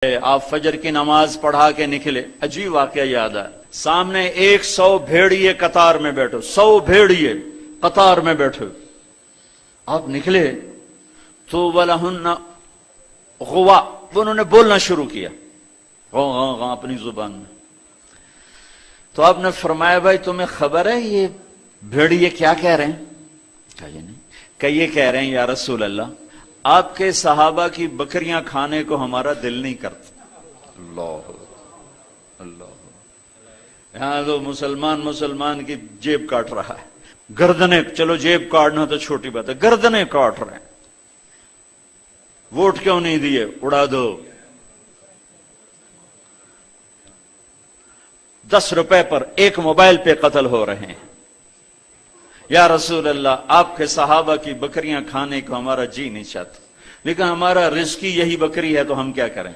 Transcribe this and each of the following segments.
آپ فجر کی نماز پڑھا کے نکلے، عجیب واقعہ یاد ہے، سامنے 100 بھیڑیے قطار میں بیٹھو، 100 بھیڑیے قطار میں بیٹھو، آپ نکلے تو وَلَهُنَّ غوا، انہوں نے بولنا شروع کیا غاں اپنی زبان میں. تو آپ نے فرمایا بھائی تمہیں خبر ہے یہ بھیڑیے کیا کہہ رہے ہیں؟ کہا یہ نہیں. کہ یہ کہہ رہے ہیں یا رسول اللہ آپ کے صحابہ کی بکریاں کھانے کو ہمارا دل نہیں کرتا. اللہ اللہ، یہاں تو مسلمان کی جیب کاٹ رہا ہے، گردنیں، چلو جیب کاٹنا تو چھوٹی بات ہے، گردنیں کاٹ رہے ہیں. ووٹ کیوں نہیں دیے؟ اڑا دو. 10 روپے پر ایک موبائل پہ قتل ہو رہے ہیں. یا رسول اللہ آپ کے صحابہ کی بکریاں کھانے کو ہمارا جی نہیں چاہتا، لیکن ہمارا رزق یہی بکری ہے تو ہم کیا کریں؟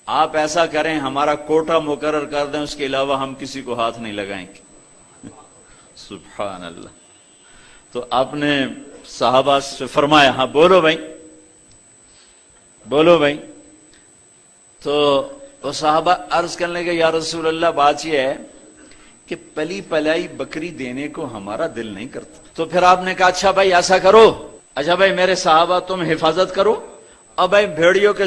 آپ ایسا کریں ہمارا کوٹا مقرر کر دیں، اس کے علاوہ ہم کسی کو ہاتھ نہیں لگائیں گے. سبحان اللہ. تو آپ نے صحابہ سے فرمایا ہاں بولو بھائی بولو بھائی. تو وہ صحابہ عرض کرنے لگے یا رسول اللہ بات یہ ہے کہ پلی پلائی بکری دینے کو ہمارا دل نہیں کرتا. تو پھر آپ نے کہا اچھا بھائی ایسا کرو، اچھا بھائی میرے صحابہ تم حفاظت کرو، اب بھائی بھیڑیوں کے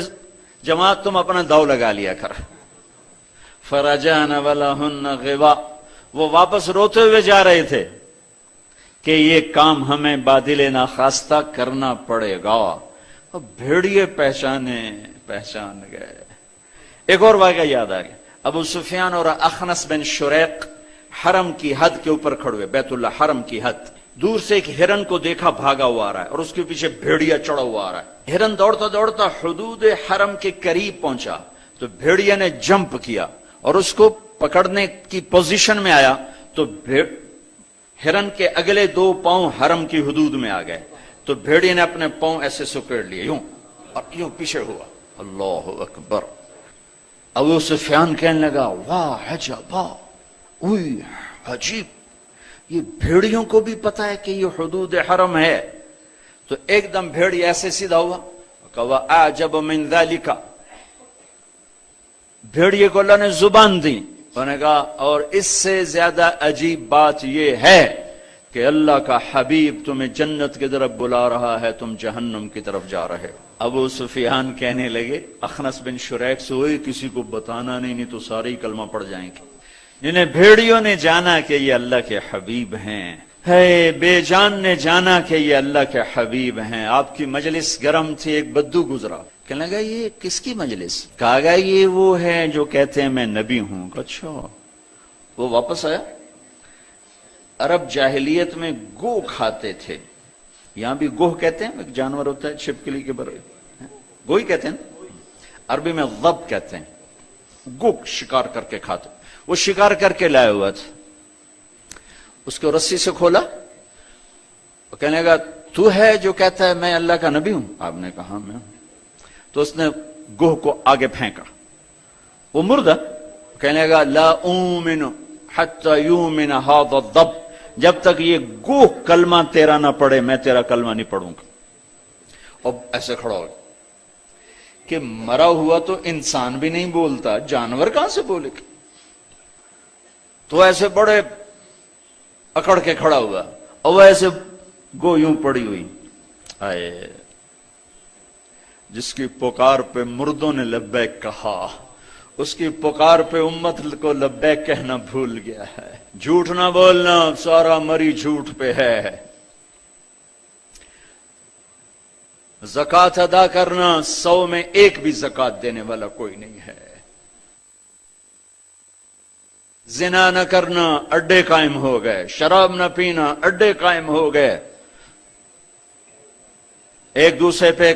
جماعت تم اپنا داؤ لگا لیا کر. فرجعن ولہن غوا، وہ واپس روتے ہوئے جا رہے تھے کہ یہ کام ہمیں بادل ناخواستہ کرنا پڑے گا. اب بھیڑیے پہچان گئے. ایک اور واقعہ یاد آ گیا، ابو سفیان اور اخنس بن شریق حرم کی حد کے اوپر کھڑے ہوئے، بیت اللہ حرم کی حد. دور سے ایک ہرن کو دیکھا بھاگا ہوا آ رہا ہے اور اس کے پیچھے بھیڑیا چڑھا ہوا آ رہا ہے. ہرن دوڑتا دوڑتا حدود حرم کے قریب پہنچا تو بھیڑیا نے جمپ کیا اور اس کو پکڑنے کی پوزیشن میں آیا تو ہرن کے اگلے 2 پاؤں حرم کی حدود میں آ گئے. تو بھیڑیا نے اپنے پاؤں ایسے سکیڑ لیے یوں اور یوں پیچھے ہوا. اللہ اکبر. ابو سفیان کہنے لگا واہ عجبا، اوئی عجیب، یہ بھیڑیوں کو بھی پتا ہے کہ یہ حدود حرم ہے. تو ایک دم بھیڑی ایسے سیدھا ہوا کہ اعجب من ذالک، بھیڑیے کو اللہ نے زبان دی. انہوں نے کہا اور اس سے زیادہ عجیب بات یہ ہے کہ اللہ کا حبیب تمہیں جنت کی طرف بلا رہا ہے، تم جہنم کی طرف جا رہے ہو. ابو سفیان کہنے لگے اخنس بن شریق سے ہوئے کسی کو بتانا نہیں تو سارے کلمہ پڑ جائیں گے. جنہیں بھیڑیوں نے جانا کہ یہ اللہ کے حبیب ہیں، ہے بے جان نے جانا کہ یہ اللہ کے حبیب ہیں. آپ کی مجلس گرم تھی، ایک بدو گزرا، کہنے لگا یہ کس کی مجلس؟ کہا گیا یہ وہ ہے جو کہتے ہیں میں نبی ہوں. اچھا. وہ واپس آیا. عرب جاہلیت میں گو کھاتے تھے، یہاں بھی گوہ کہتے ہیں، ایک جانور ہوتا ہے چھپکلی کے برے، گوہی کہتے ہیں، عربی میں ضب کہتے ہیں. گو شکار کر کے کھاتے. وہ شکار کر کے لائے ہوا تھا، اس کو رسی سے کھولا، وہ کہنے لگا تو ہے جو کہتا ہے میں اللہ کا نبی ہوں؟ آپ نے کہا میں ہوں. تو اس نے گوہ کو آگے پھینکا، وہ مردہ. کہنے لگا لا اومن حتی یومن ھذا الضب، جب تک یہ گوہ کلمہ تیرا نہ پڑھے میں تیرا کلمہ نہیں پڑھوں گا. اب ایسے کھڑا ہو کہ مرا ہوا تو انسان بھی نہیں بولتا، جانور کہاں سے بولے گا؟ تو ایسے بڑے اکڑ کے کھڑا ہوا اور ایسے گو یوں پڑی ہوئی. آئے جس کی پکار پہ مردوں نے لبیک کہا، اس کی پکار پہ امت کو لبیک کہنا بھول گیا ہے. جھوٹ نہ بولنا، سارا مری جھوٹ پہ ہے. زکوٰۃ ادا کرنا، 100 میں 1 بھی زکوٰۃ دینے والا کوئی نہیں ہے. زنا نہ کرنا، اڈے قائم ہو گئے. شراب نہ پینا، اڈے قائم ہو گئے. ایک دوسرے پہ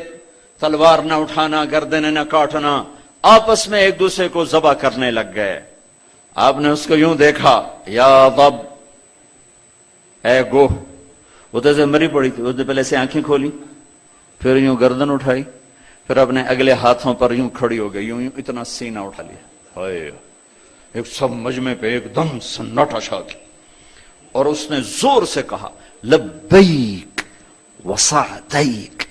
تلوار نہ اٹھانا، گردنیں نہ کاٹنا، آپس میں ایک دوسرے کو ذبح کرنے لگ گئے. آپ نے اس کو یوں دیکھا یا ضب، اے گوہ. وہ تو ایسے مری پڑی تھی، اس نے پہلے سے آنکھیں کھولی، پھر یوں گردن اٹھائی، پھر اپنے اگلے ہاتھوں پر یوں کھڑی ہو گئی، یوں اتنا سینہ اٹھا لیا. ہائے، ایک سب مجمع پہ ایک دم سناٹا چھا گیا اور اس نے زور سے کہا لبیک وسعدیک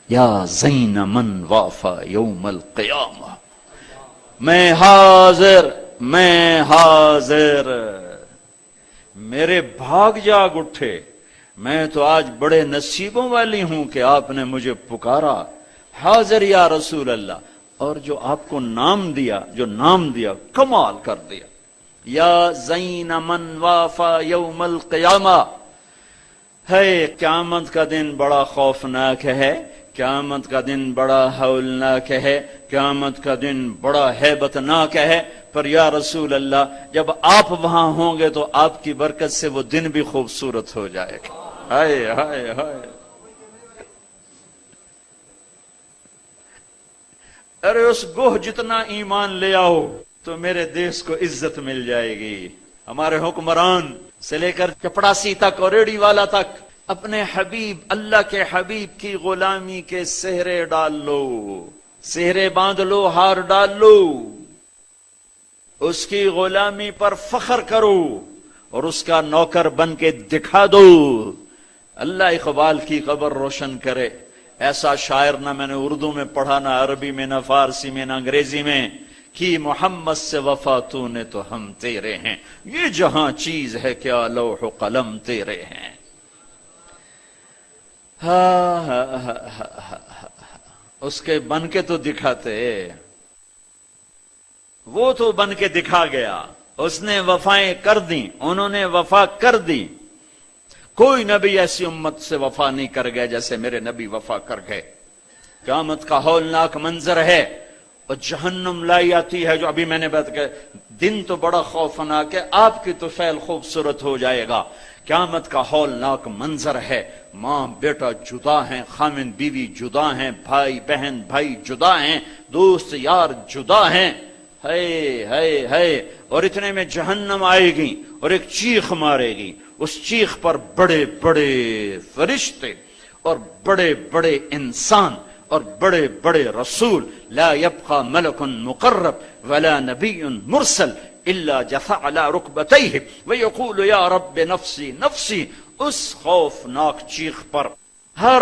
یا زین من وافا یوم القیامہ. میں حاضر، میں حاضر، میرے بھاگ جاگ اٹھے، میں تو آج بڑے نصیبوں والی ہوں کہ آپ نے مجھے پکارا، حاضر یا رسول اللہ۔ اور جو آپ کو نام دیا، جو نام دیا، کمال کر دیا، یا زین من وافا یوم القیامہ۔ ہے قیامت کا دن بڑا خوفناک ہے، قیامت کا دن بڑا ہولناک ہے، قیامت کا دن بڑا ہیبتناک ہے، پر یا رسول اللہ جب آپ وہاں ہوں گے تو آپ کی برکت سے وہ دن بھی خوبصورت ہو جائے گا۔ ہائے ہائے ہائے، ارے اس گوہ جتنا ایمان لے آؤ تو میرے دیش کو عزت مل جائے گی۔ ہمارے حکمران سے لے کر چپڑاسی تک اور ریڑھی والا تک اپنے حبیب، اللہ کے حبیب کی غلامی کے سہرے ڈال لو، سہرے باندھ لو، ہار ڈال لو، اس کی غلامی پر فخر کرو اور اس کا نوکر بن کے دکھا دو۔ اللہ اقبال کی قبر روشن کرے۔ ایسا شاعر نہ میں نے اردو میں پڑھا، نہ عربی میں، نہ فارسی میں، نہ انگریزی میں، کہ محمد سے وفا تو نے تو ہم تیرے ہیں، یہ جہاں چیز ہے کیا لوح و قلم تیرے ہیں۔ اس کے بن کے تو دکھاتے، وہ تو بن کے دکھا گیا، اس نے وفائیں کر دی، انہوں نے وفا کر دی۔ کوئی نبی ایسی امت سے وفا نہیں کر گئے جیسے میرے نبی وفا کر گئے۔ قیامت کا ہولناک منظر ہے، اور جہنم لائی آتی ہے، جو ابھی میں نے بات کہا، دن تو بڑا خوفناک ہے، آپ کی تو فعل خوبصورت ہو جائے گا۔ قیامت کا ہولناک منظر ہے، ماں بیٹا جدا ہیں، خامن بیوی جدا ہیں، بھائی بہن بھائی جدا ہیں، دوست یار جدا ہیں، ہے اور اتنے میں جہنم آئے گی اور ایک چیخ مارے گی، اس چیخ پر بڑے بڑے فرشتے اور بڑے بڑے انسان اور بڑے بڑے رسول، لا يبقى ملک مقرب ولا نبی مرسل الا جثى على ركبتيه ويقول یا رب نفسی نفسی۔ اس خوفناک چیخ پر ہر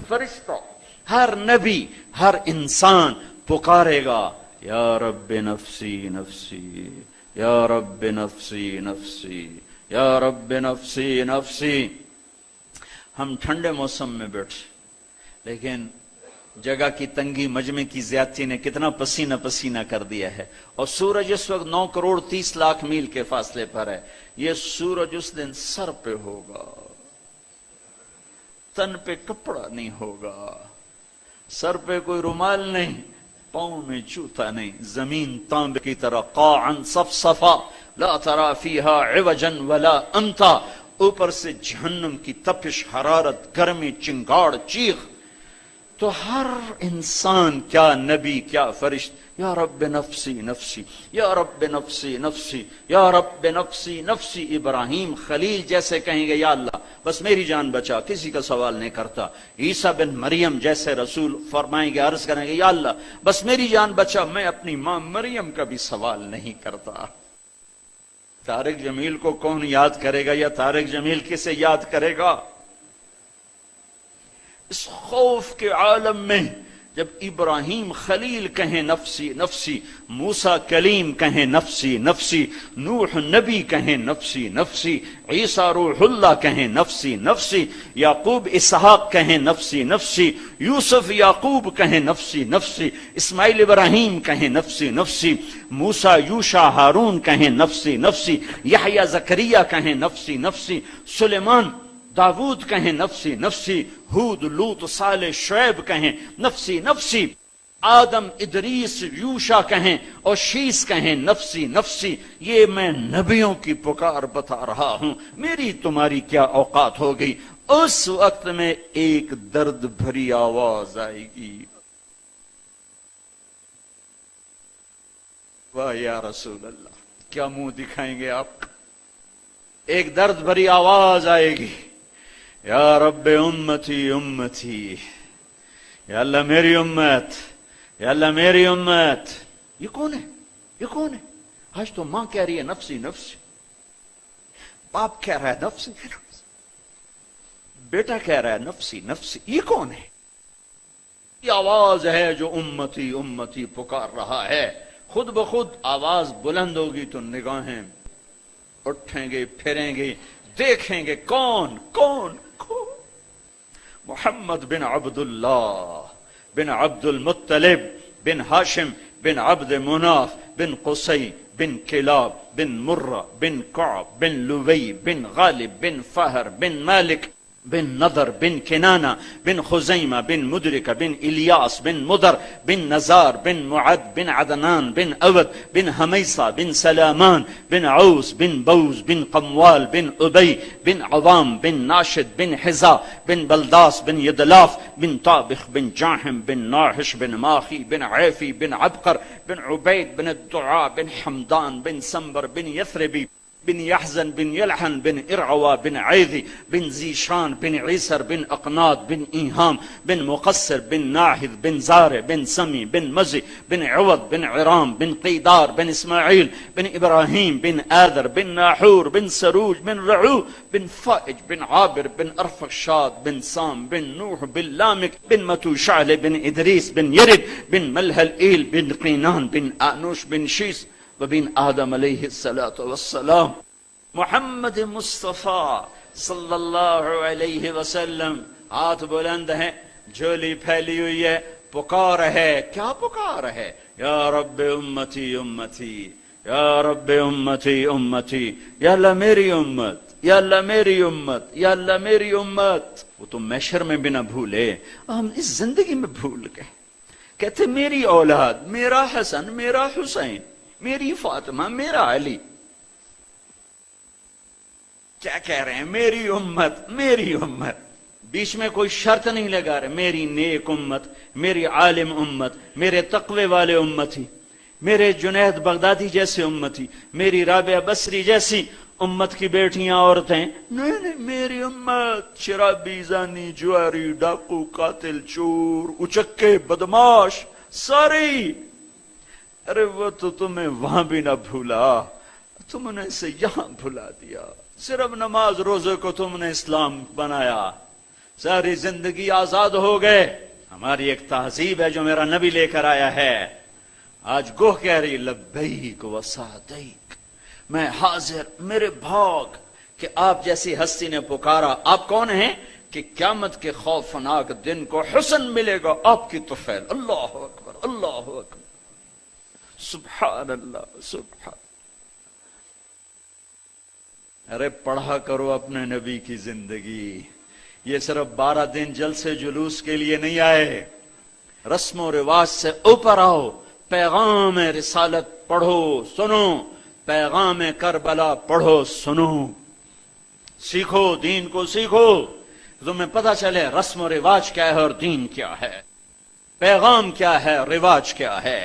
فرشتہ، ہر نبی، ہر انسان پکارے گا، یا رب نفسی نفسی، یا رب نفسی نفسی، یا رب نفسی نفسی۔ ہم ٹھنڈے موسم میں بیٹھے، لیکن جگہ کی تنگی، مجمع کی زیادتی نے کتنا پسینہ پسینہ کر دیا ہے، اور سورج اس وقت 9 کروڑ 30 لاکھ میل کے فاصلے پر ہے۔ یہ سورج اس دن سر پہ ہوگا، تن پہ کپڑا نہیں ہوگا، سر پہ کوئی رومال نہیں، پاؤں میں جوتا نہیں، زمین تانبے کی طرح قاعا صفصفا لا ترى فيها عوجا ولا امتا۔ اوپر سے جہنم کی تپش، حرارت، گرمی، چنگاڑ، چیخ، تو ہر انسان، کیا نبی کیا فرشت، یا رب نفسی نفسی، یا رب نفسی نفسی، یا رب نفسی نفسی۔ ابراہیم خلیل جیسے کہیں گے یا اللہ بس میری جان بچا، کسی کا سوال نہیں کرتا۔ عیسیٰ بن مریم جیسے رسول فرمائیں گے، عرض کریں گے یا اللہ بس میری جان بچا، میں اپنی ماں مریم کا بھی سوال نہیں کرتا۔ طارق جمیل کو کون یاد کرے گا، یا طارق جمیل کسے یاد کرے گا؟ اس خوف کے عالم میں جب ابراہیم خلیل کہیں نفسی نفسی، موسیٰ کلیم کہیں نفسی نفسی، نوح نبی کہیں نفسی نفسی، عیسیٰ روح اللہ کہیں نفسی نفسی، یعقوب اسحاق کہیں نفسی نفسی، یوسف یعقوب کہیں نفسی نفسی، اسماعیل ابراہیم کہیں نفسی نفسی، موسیٰ یوشع ہارون کہیں نفسی نفسی، یحییٰ زکریا کہیں نفسی نفسی، سلیمان داود کہیں نفسی نفسی، ہود لوط صالح شعیب کہیں نفسی نفسی، آدم ادریس یوشع کہیں اور شیس کہیں نفسی نفسی۔ یہ میں نبیوں کی پکار بتا رہا ہوں، میری تمہاری کیا اوقات ہو گئی۔ اس وقت میں ایک درد بھری آواز آئے گی، واہ یا رسول اللہ، کیا منہ دکھائیں گے آپ؟ ایک درد بھری آواز آئے گی، یا رب امتی امتی، یا اللہ میری امت، یا اللہ میری امت۔ یہ کون ہے؟ یہ کون ہے؟ آج تو ماں کہہ رہی ہے نفسی نفسی، باپ کہہ رہا ہے نفسی نفسی، بیٹا کہہ رہا ہے نفسی نفسی، یہ کون ہے؟ یہ آواز ہے جو امتی امتی پکار رہا ہے۔ خود بخود آواز بلند ہوگی تو نگاہیں اٹھیں گے، پھریں گے، دیکھیں گے کون کون کون؟ محمد بن عبداللہ بن عبد المطلب بن ہاشم بن عبد مناف بن قصی بن کلاب بن مرہ بن کعب بن لوی بن غالب بن فہر بن مالک بن نضر بن کنانہ بن خزیمہ بن مدرکہ بن الیاس بن مدر بن نزار بن معد بن عدنان بن اود بن حمیصہ بن سلامان بن عوس بن بوز بن قموال بن ابی بن عوام بن ناشد بن حزا بن بلداس بن یدلاف بن طابخ بن جاحم بن ناحش بن ماخی بن عیفی بن عبقر بن عبید بن الدعاء بن حمدان بن سنبر بن یثربی بن يحزن بن يلحن بن إرعوى بن عيذي بن زيشان بن عيسر بن أقناط بن إيهام بن مقصر بن ناحذ بن زارع بن سمي بن مزي بن عوض بن عرام بن قيدار بن إسماعيل بن إبراهيم بن آذر بن ناحور بن سروج بن رعو بن فائج بن عابر بن أرفخشاد بن سام بن نوح بن لامك بن متوشعل بن إدريس بن يرد بن ملهل إيل بن قينان بن آنوش بن شيس وبن آدم علیہ الصلاۃ والسلام. محمد مصطفیٰ صلی اللہ علیہ وسلم ہاتھ بلند ہیں، جھولی پھیلی ہوئی ہے، پکار ہے. کیا پکار ہے؟ یا رب امتی امتی، یا رب امتی امتی، یا اللہ میری امت، یا اللہ میری امت، یا اللہ میری امت. وہ تو محشر میں بھی نہ بھولے، ہم اس زندگی میں بھول گئے. کہتے میری اولاد، میرا حسن، میرا حسین، میری فاطمہ، میرا علی. کیا کہہ رہے ہیں؟ میری امت، میری امت. بیچ میں کوئی شرط نہیں لگا رہے. میری نیک امت، میری عالم امت، میرے تقوی والے امتی، میرے جنید بغدادی جیسے امتی، میری رابعہ بصری جیسی امت کی بیٹیاں عورتیں. نہیں نہیں، میری امت شرابی، زانی، جواری، ڈاکو، قاتل، چور، اچکے، بدماش، ساری. ارے وہ تو تمہیں وہاں بھی نہ بھولا، تم نے اسے یہاں بھلا دیا. صرف نماز روزے کو تم نے اسلام بنایا، ساری زندگی آزاد ہو گئے. ہماری ایک تہذیب ہے جو میرا نبی لے کر آیا ہے. آج گوہ کہہ رہی لبیک و سعدیک، میں حاضر، میرے بھاگ کہ آپ جیسی ہستی نے پکارا. آپ کون ہیں؟ کہ قیامت کے خوفناک دن کو حسن ملے گا آپ کی طفیل. اللہ اکبر، اللہ اکبر، سبحان اللہ، سبحان. ارے پڑھا کرو اپنے نبی کی زندگی. یہ صرف 12 دن جلسے جلوس کے لیے نہیں آئے. رسم و رواج سے اوپر آؤ، پیغام رسالت پڑھو سنو، پیغام کربلا پڑھو سنو، سیکھو، دین کو سیکھو، تمہیں پتہ چلے رسم و رواج کیا ہے اور دین کیا ہے، پیغام کیا ہے، رواج کیا ہے.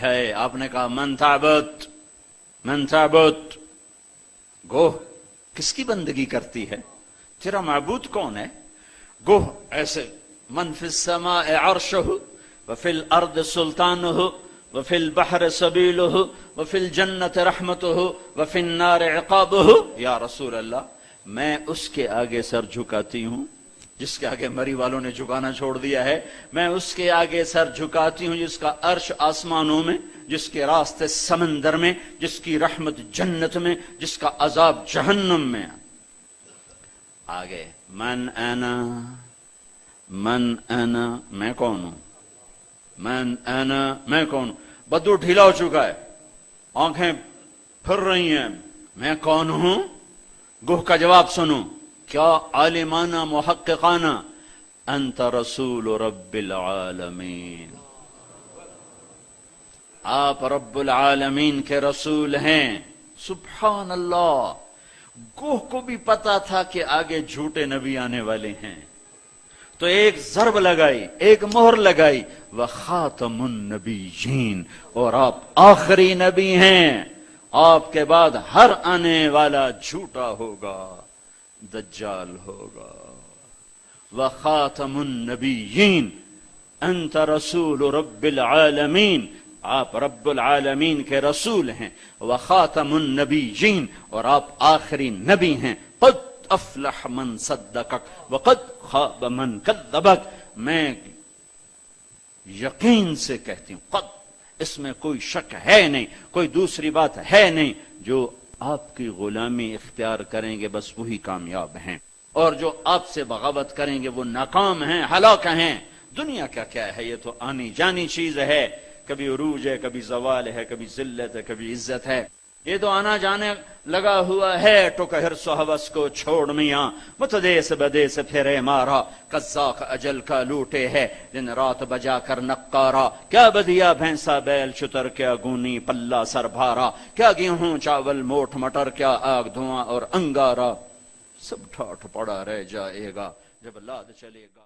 ہے آپ نے کہا من تعبد، من تعبد. گوہ کس کی بندگی کرتی ہے؟ تیرا معبود کون ہے؟ گوہ ایسے من فی السماء عرشہ وفی الارض سلطانہ وفی البحر سبیلہ وفی الجنت رحمتہ وفی النار عقابہ. یا رسول اللہ، میں اس کے آگے سر جھکاتی ہوں جس کے آگے مری والوں نے جھکانا چھوڑ دیا ہے. میں اس کے آگے سر جھکاتی ہوں جس کا عرش آسمانوں میں، جس کے راستے سمندر میں، جس کی رحمت جنت میں، جس کا عذاب جہنم میں. آگے من انا، من انا، میں کون ہوں؟ من انا، میں کون ہوں؟ بدو ڈھیلا ہو چکا ہے، آنکھیں پھر رہی ہیں. میں کون ہوں؟ گوہ کا جواب سنو، کیا عالمانہ محققانہ، انت رسول رب العالمین، آپ رب العالمین کے رسول ہیں. سبحان اللہ. گوہ کو بھی پتا تھا کہ آگے جھوٹے نبی آنے والے ہیں، تو ایک ضرب لگائی، ایک مہر لگائی، وخاتم النبیین، اور آپ آخری نبی ہیں. آپ کے بعد ہر آنے والا جھوٹا ہوگا، دجال ہوگا. وخاتم النبیین، انت رسول رب العالمین، آپ رب العالمین کے رسول ہیں. وخاتم النبیین، اور آپ آخری نبی ہیں. قد افلح من صدقک وقد خاب من کذبک. میں یقین سے کہتی ہوں، قد اس میں کوئی شک ہے نہیں، کوئی دوسری بات ہے نہیں، جو آپ کی غلامی اختیار کریں گے بس وہی کامیاب ہیں، اور جو آپ سے بغاوت کریں گے وہ ناکام ہیں، ہلاک ہیں۔ دنیا کا کیا ہے، یہ تو آنی جانی چیز ہے، کبھی عروج ہے، کبھی زوال ہے، کبھی ذلت ہے، کبھی عزت ہے، یہ تو آنا جانے لگا ہوا ہے۔ ٹک حرص و ہوس کو چھوڑ میاں، متدیس بدیس پھرے مارا، قزاق اجل کا لوٹے ہے دن رات بجا کر نقارا۔ کیا بدیا بھینسا بیل شتر، کیا گونی پلہ سر بھارا، کیا گیہوں چاول موٹ مٹر، کیا آگ دھواں اور انگارا، سب ٹھاٹھ پڑا رہ جائے گا جب لاد چلے گا۔